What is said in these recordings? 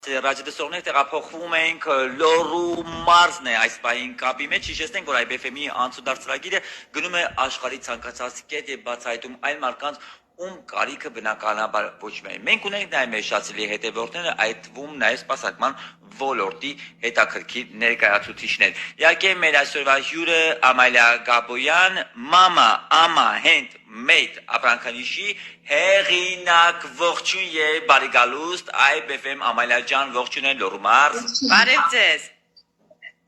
Ռադիոդեսողներ տեղափոխվում ենք Լոռու մարզն է այս պահին կապի մեջ, հիշեցնենք, որ IBFM-ի անցուդարձ ծրագիրը գնում է աշխարհի ցանկացած կետ եւ բացահայտում այլ մարդկանց ում կարիքը բնականաբար ոչ միայն մենք ունենք նաեւ մեր շացելի հետևորդները, այդ թվում նաեւ սպասարկման ոլորտի հետաքրքիր ներկայացուցիչներ։ Իհարկե մեր այսօրվա հյուրը Ամալիա Գաբոյան, մամա, ամա, հենդ, մեյդ ապրանքանիշի հեղինակ, ողջույն եւ բարի գալուստ IBFM Ամալիա ջան, ողջույն են Լոռու մարզ։ Բարև ձեզ։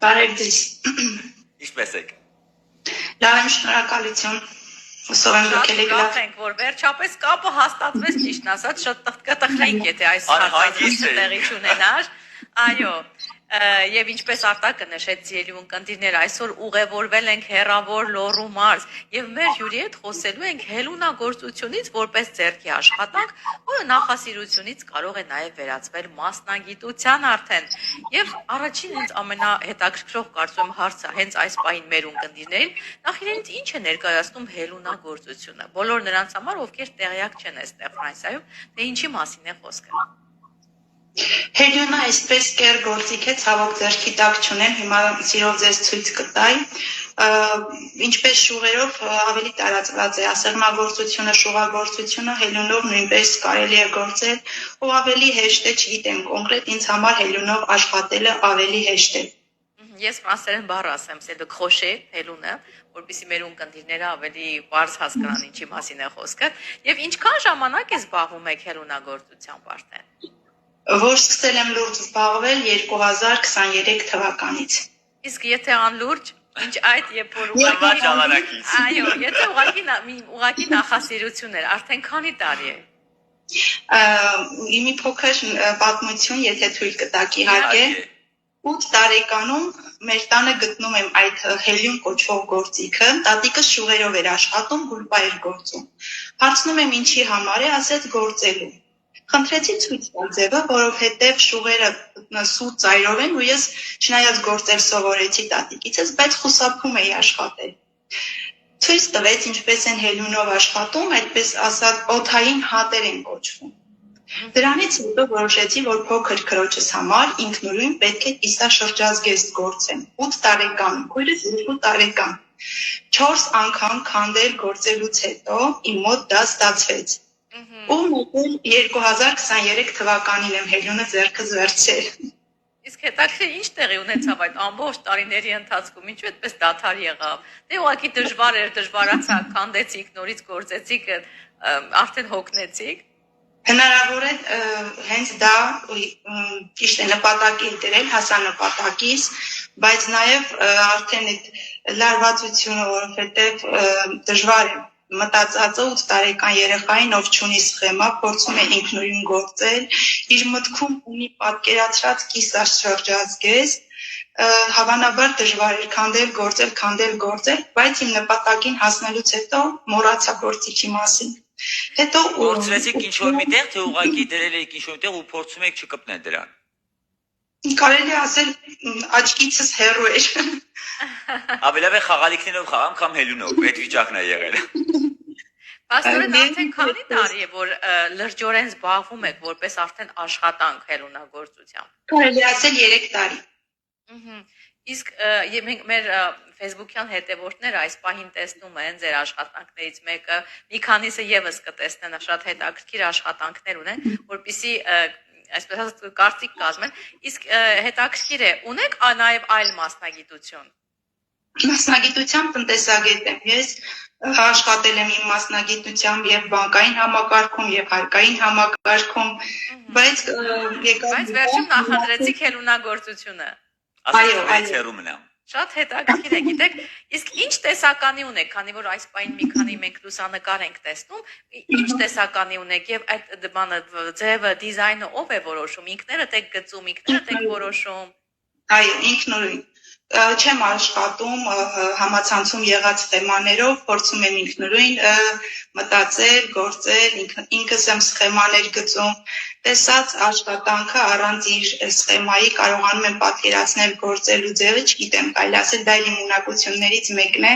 Բարև ձեզ։ Ինչպե՞ս եք։ Լավ եմ, շնորհակալություն։ Հուսով եմ դուք եք լավ։ Շատ ենք, որ վերջապես կապը հաստատվեց, ճիշտն ասած, շատ տխրենք, եթե այս հարցը տեղի չունենար։ Այո, եւ ինչպես Արտակը նշեց ելի ունկնդիրներ, այսօր ուղևորվել ենք հեռավոր Լոռու մարզ եւ մեր հյուրի հետ խոսելու ենք հելունագործությունից որպես ձեռքի աշխատանք, որը նախասիրությունից կարող է նաեւ վերածվել մասնագիտության արդեն։ Եվ առաջին ինձ ամենահետաքրքրող կարծում եմ հարցը հենց այս պահին մեր ունկնդիրներին, նախ իրենց ինչ է ներկայացնում հելունագործությունը։ Բոլոր նրանց համար, ովքեր տեղյակ չեն այստեղ Ֆրանսիայում, թե ինչի մասին է խոսքը։ Հելյոնը այսպես կեր գործիք է, ցավոք ձեռքի տակ չունեմ, հիմա սիրով ձեզ ցույց կտայի, ինչպես շուղերով ավելի տարածված է ասեղնագործությունը, շուղագործությունը, հելյունով նույնպես կարելի է գործել, ու ավելի հեշտ է, չգիտեմ, կոնկրետ ինձ համար հելյունով աշխատելը ավելի հեշտ է։ Ես ֆրանսերեն բառ ասեմ, c'est le crochet, հելունը, որպեսզի մեր ունկնդիրները ավելի բարձ հասկանան ինչի մասին է խոսքը, եւ ինչքան ժամանակ է զբաղվում եք հելունագործությամբ արդեն։ Որ սկսել եմ լուրջ զբաղվել 2023 թվականից։ Իսկ եթե անլուրջ, ինչ այդ երբ որ այո, եթե ուղղակի նախասիրություն էր, արդեն քանի տարի է։ Մի փոքր պատմություն, եթե թույլ կտաք իհարկե։ 8 տարեկանում մեր տանը գտնում եմ այդ հելյուն կոչվող գործիքը, տատիկս շուղերով էր աշխատում, գուլպա էր գործում։ Հարցնում եմ ինչի համար է, ասեց գործելու։ Խնդրեցի ցույց տալ ձևը, որովհետև շուղերը սուր ծայրով են ու ես չնայած գործել սովորեցի տատիկիցս, բայց խուսափում էի աշխատել։ Ցույց տվեց ինչպես են հելյունով աշխատում, այդպես ասած օդային հատեր են կոչվում։ Դրանից հետո որոշեցի, որ փոքր քրոջս համար ինքնուրույն պետք է կիսաշրջազգեստ գործեմ։ 8 տարեկան, քույրս 2 տարեկան։ 4 անգամ քանդել գործելուց հետո իմ մոտ դա ստացվեց։ Ու մոտել 2023 թվականին եմ հելյունը ձեռքս վերցրել։ Իսկ հետաքրքիր ինչ տեղի ունեցավ այդ ամբողջ տարիների ընթացքում, ինչու այդպես դադար եղավ։ Դե ուղղակի դժվար էր, դժվարացավ, քանդեցիք, նորից գործեցիք, արդեն հոգնեցիք։ Հնարավոր է հենց դա ճիշտ է նպատակի դրել, հասա նպատակից, բայց նաև արդեն այդ լարվածությունը, որովհետև դժվար է մտածածը 8 տարեկան երեխային, ով չունի սխեմա, փորձում է ինքնուրույն գործել, իր մտքում ունի պատկերացրած կիսաշրջազգեստ, հավանաբար դժվար էր քանդել, գործել, բայց իմ նպատակին հասնելուց հետո մոռացա գործիքի մասին։ Հետո գործվեցիք ինչ-որ միտեղ, թե ուղղակի դրել եք ինչ-որ միտեղ ու փորձում եք չկպնել դրան։ Կարելի ասել աչքիցս հեռու էր։ Ավելի խաղալիքներով խաղամ կամ հելյունով, այդ վիճակն է եղել։ Պաստորեն արդեն քանի տարի է, որ լրջորեն զբաղվում եք որպես արդեն աշխատանք հելունագործությամբ։ Կարելի ասել 3 տարի։ Իսկ մենք մեր Facebook-յան հետևորդները այս պահին տեսնում են ձեր աշխատանքներից մեկը, մի քանիսը եւս կտեսնեն, շատ հետաքրքիր աշխատանքներ ունեն, որպեսզի այսպես ասած կարծիք կազմեն, իսկ հետաքրքիր է, ունեք նաև այլ մասնագիտություն։ Մասնագիտությամբ տնտեսագետ եմ, ես աշխատել եմ իմ մասնագիտությամբ եւ բանկային համակարգում եւ հարկային համակարգում, բայց վերջում նախադրեցիք հելունագործությունը։ Այո, այո։ Շատ հետաքրքիր է, գիտեք, իսկ ինչ տեսականի ունեք, քանի որ այս պահին մի քանի մենք լուսանկար ենք տեսնում, ինչ տեսականի ունեք եւ այդ բանը ձևը, դիզայնը ով է որոշում, ինքներդ եք գծում, ինքներդ եք որոշում։ Այո, ինքնուրույն։ Չեմ աշխատում համացանցում եղած թեմաներով, փորձում եմ ինքնուրույն մտածել, գործել, ինքս եմ սխեմաներ գծում, տեսած աշխատանքը առանց իր սխեմայի կարողանում եմ պատկերացնել գործելու ձևը, չգիտեմ, կարելի ասել դա իմ ունակություններից մեկն է։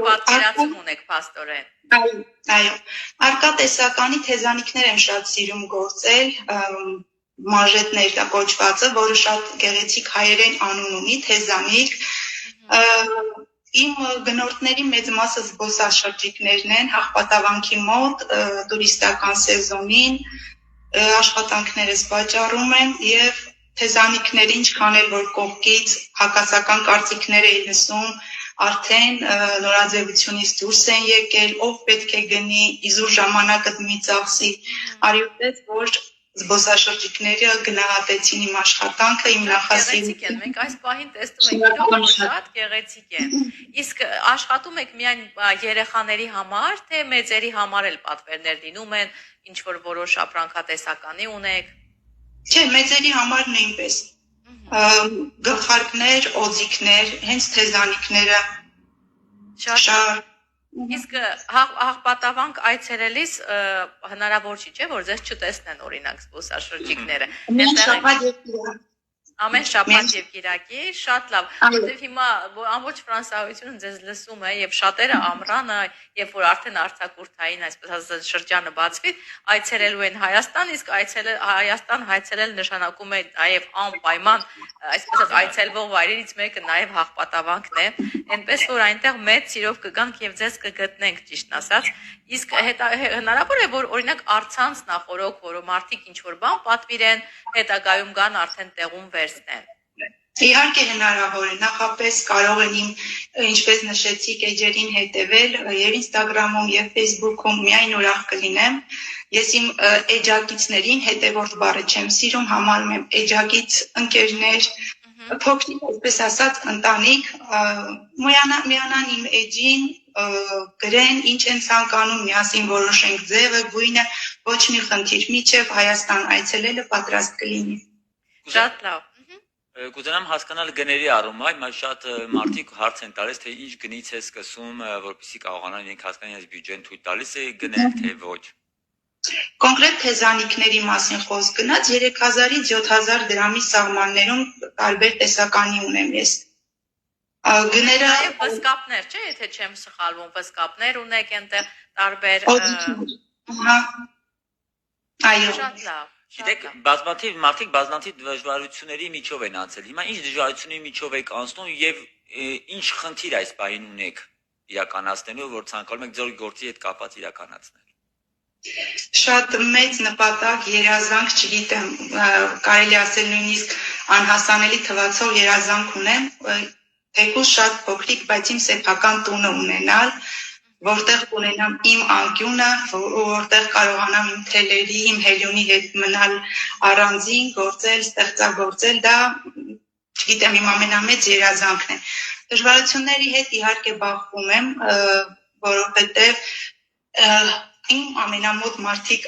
Պատկերացում ունեք, Պաստորեն։ Այո, արկա տեսականի թեզանիքներ եմ շատ սիրում գործել, մանժետներ կոչվածը, որը շատ գեղեցիկ հայերեն անուն ունի, Թեզանիկ։ Իմ գնորդների մեծ մասը զբոսաշրջիկներն են, Հաղպատավանքի մոտ, տուրիստական սեզոնին, աշխատանքներս վաճառում եմ եւ Թեզանիկների ինչքան էլ որ կողքից հակասական կարծիքներ էի լսում, արդեն նորաձևությունից դուրս են եկել, ով պետք է գնի, իզուր ժամանակը մի ծախսի, արյուտեց, որ զբոսաշրջիկները գնահատեցին իմ աշխատանքը, իմ նախասիրությունը։ Գեղեցիկ են, մենք այս պահին տեսնում ենք իրոք շատ գեղեցիկ են։ Իսկ աշխատում եք միայն երեխաների համար, թե մեծերի համար էլ պատվերներ լինում են, ինչ որ որոշ ապրանքատեսականի ունեք։ Չէ, մեծերի համար նույնպես։ Գլխարկներ, օձիքներ, հենց թեզանիկները շատ։ Իսկ Հաղպատավանք այցելելիս հնարավոր չի, չէ՞, որ ձեզ չտեսնեն օրինակ զբոսաշրջիկները։ Ամեն շաբաթ եւ կիրակի, շատ լավ, որտեւ հիմա ամբողջ Ֆրանսիայությունը ձեզ լսում է եւ շատերը ամռանը, երբ որ արդեն արձակուրդային, այսպես ասած, շրջանը բացվի, այցելելու են Հայաստան, իսկ Հայաստան այցելել նշանակում է նաեւ անպայման, այսպես ասած, այցելվող վայրերից մեկը նաեւ Հաղպատավանքն է, այնպես որ այնտեղ մեծ սիրով կգանք եւ ձեզ կգտնենք, ճիշտ ասած, իսկ հնարավոր է որ օրինակ առցանց նախորոք, որ մարդիկ ինչ որ բան պատվիրեն, հետագայում գան արդեն տեղում վերցնեն։ Իհարկե հնարավոր է, նախապես կարող են իմ, ինչպես նշեցիք, էջերին հետևել, եւ Instagram-ում եւ Facebook-ում միայն ուրախ կլինեմ։ Ես իմ էջակիցներին հետևորդ բառը չեմ սիրում, համարում եմ էջակից ընկերներ, փոքրիկ, այսպես ասած, ընտանիք, միանան իմ էջին, գրեն, ինչ են ցանկանում, միասին որոշենք ձևը, գույնը, ոչ մի խնդիր, մինչև Հայաստան այցելելը պատրաստ կլինի։ Շատ լավ։ Կուզենամ հասկանալ գների առումով, հիմա շատ մարդիկ հարց են տալիս, թե ինչ գնից է սկսում, որպեսզի կարողանան իրենք հասկանան, այս բյուջեն թույլ տալիս է գնել, թե ոչ։ Կոնկրետ թեզանիկների մասին խոսք գնաց 3000-ից 7000 դրամի սահմաններում տարբեր տեսականի ունեմ ես։ Գները վսկապներ, չէ՞, եթե չեմ սխալվում, վսկապներ ունեք այնտեղ տարբեր։ Այո։ Շատ լավ։ Գիտեք, բազմաթիվ մարդիկ բազմաթիվ դժվարությունների միջով են անցել։ Հիմա ինչ դժվարությունների միջով եք անցնում եւ ինչ խնդիր այս պահին ունեք իրականացնելու, որ ցանկանում եք ձեր գործի հետ կապված իրականացնել։ Շատ մեծ նպատակ, երազանք, չգիտեմ, կարելի ասել նույնիսկ անհասանելի թվացող երազանք ունեմ, թեկուզ շատ փոքրիկ, բայց իմ սեփական տունը ունենալ, որտեղ ունենամ իմ անկյունը, որտեղ կարողանամ իմ թելերի, իմ հելյունի հետ մնալ առանձին, գործել, ստեղծագործել, դա, չգիտեմ, իմ ամենամեծ երազանքն է։ Դժվարությունների հետ իհարկե բախվում եմ, որովհետև իմ ամենամոտ մարդիկ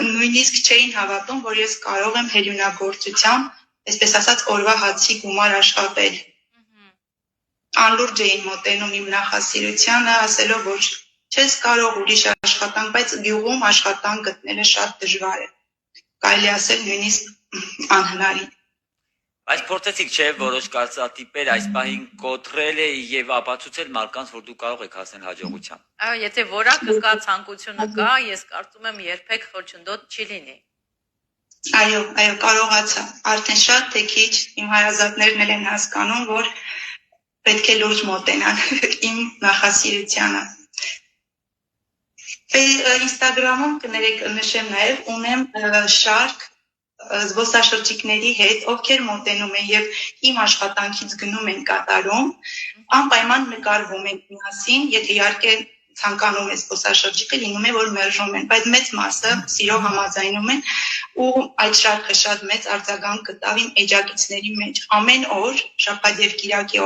նույնիսկ չէին հավատում, որ ես կարող եմ հելյունագործությամբ, այսպես ասած, օրվա հացի գումար աշխատել։ Անլուրջ էին մոտենում իմ նախասիրությանը, ասելով, որ չես կարող ուրիշ աշխատանք, բայց գյուղում աշխատանք գտնելը շատ դժվար է։ Կարելի ասել նույնիսկ անհնարին։ Այս փորձեցիք չէ որոշ կարծրատիպեր այս պահին կոտրել է եւ ապացուցել մարդկանց, որ դու կարող եք հասնել հաջողության։ Այո, եթե որակը կա, ցանկությունը կա, ես կարծում եմ երբեք խոչընդոտ չի լինի։ Այո, կարողացա։ Արդեն շատ թե քիչ իմ հարազատներն էլ են հասկանում, որ պետք է լուրջ մոտենան իմ նախասիրությանը։ Instagram-ում կներեք նշեմ նաև ունեմ շարք զբոսաշրջիկների հետ, ովքեր մոտենում են եւ իմ աշխատանքից գնում են կատարում, անպայման նկարվում են միասին, եթե իհարկե ցանկանում է զբոսաշրջիկը, լինում է որ մերժում են, բայց մեծ մասը սիրով համաձայնում են ու այդ շարքը շատ մեծ արձագանք կտավ իմ էջակիցների մեջ։ Ամեն օր, շաբաթ եւ կիրակի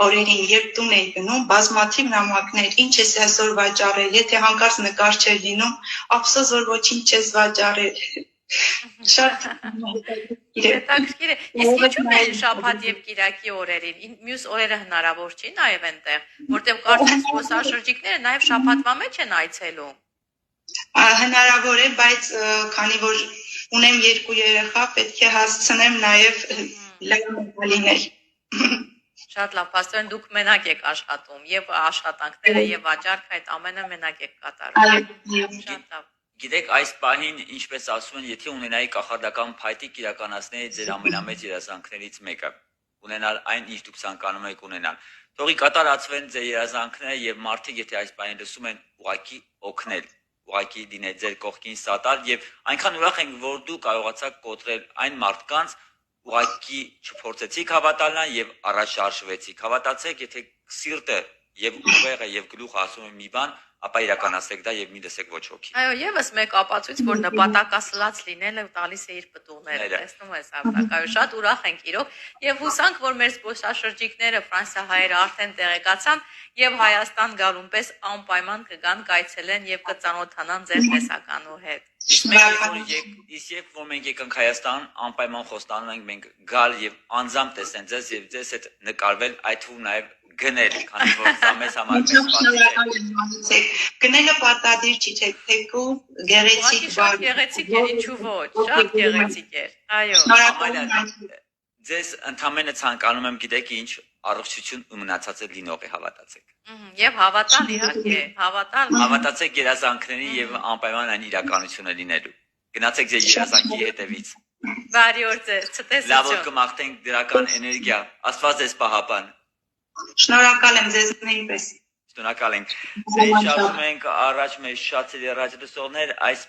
օրերին, երբ տուն էի գնում, բազմաթիվ նամակներ, ինչ ես այսօր վաճառել, եթե հանկարծ նկար չէր լինում, ափսոս որ ոչինչ չես վաճառել։ Շատ հետաքրքիր է։ Իսկ ինչու՞ միայն շաբաթ եւ կիրակի օրերին, մյուս օրերը հնարավոր չի նաեւ այնտեղ, որտեղ կարծես զբոսաշրջիկները նաեւ շաբաթվա մեջ են այցելում։ Հնարավոր է, բայց քանի որ ունեմ 2 երեխա, պետք է հասցնեմ նաեւ լավ լինել։ Շատ լավ, փաստորեն դուք մենակ եք աշխատում, եւ աշխատանքները եւ վաճառքը այդ ամենը մենակ եք կատարում։ Շատ լավ։ Գիտեք, այս պահին, ինչպես ասում են, եթե ունենայի կախարդական փայտիկ իրականացնեի ձեր ամենամեծ երազանքներից մեկը, ունենալ այն, ինչ դուք ցանկանում եք ունենալ։ Թողի կատարածվեն ձեր երազանքները եւ մարդիկ, եթե այս պահին լսում են, ուղղակի օգնել, ուղղակի լինել ձեր կողքին սատար եւ այնքան ուրախ ենք, որ դու կարողացաք կոտրել այն մարդկանց, ուղղակի չփորձեցիք հավատալն եւ առաջ շարժվեցիք։ Հավատացեք, եթե սիրտը եւ ուղեղը եւ գլուխը ասում են մի բան, ապա իրականացեք դա եւ մի լսեք ոչ ոքի։ Այո, եւս մեկ ապացույց, որ նպատակասլաց լինելը տալիս է իր պտուղները, տեսնում ես Արտակ, այո, շատ ուրախ ենք իրոք եւ հուսանք, որ մեր զբոսաշրջիկները ֆրանսիահայերը արդեն տեղեկացան եւ Հայաստան գալուն պես անպայման կգան, կայցելեն եւ կծանոթանան ձեր տեսականու հետ։ Իսկ որ մենք եկանք Հայաստան, անպայման խոստանում ենք մենք գալ եւ անձամբ տեսնել ձեզ եւ ձեզ հետ նկարվել, այդ թվում նաեւ գնել, քանի որ դա մեզ համար մեծ գնելը պարտադիր չի, թեկու գեղեցիկ բան։ Շատ գեղեցիկ էր, ինչու ոչ, շատ գեղեցիկ էր։ Այո։ Ձեզ ընդամենը ցանկանում եմ, գիտեք ինչ, առողջություն ու մնացածը լինող է, հավատացեք։ Եվ հավատալ իհարկե, հավատալ։ Հավատացեք երազանքներին եւ անպայման այն իրականությունը լինելու։ Գնացեք ձեր երազանքի հետևից։ Բարի օր ձեզ, ցտեսություն։ Լավ որ կմաղթենք դրական էներգիա։ Աստված ձեզ պահապան։ Շնորհակալ եմ ձեզ նույնպես։ Շնորհակալ ենք։ Ձեզ շարժում ենք առաջ մեր շատ սիրելի ռադիոլսողներ, այս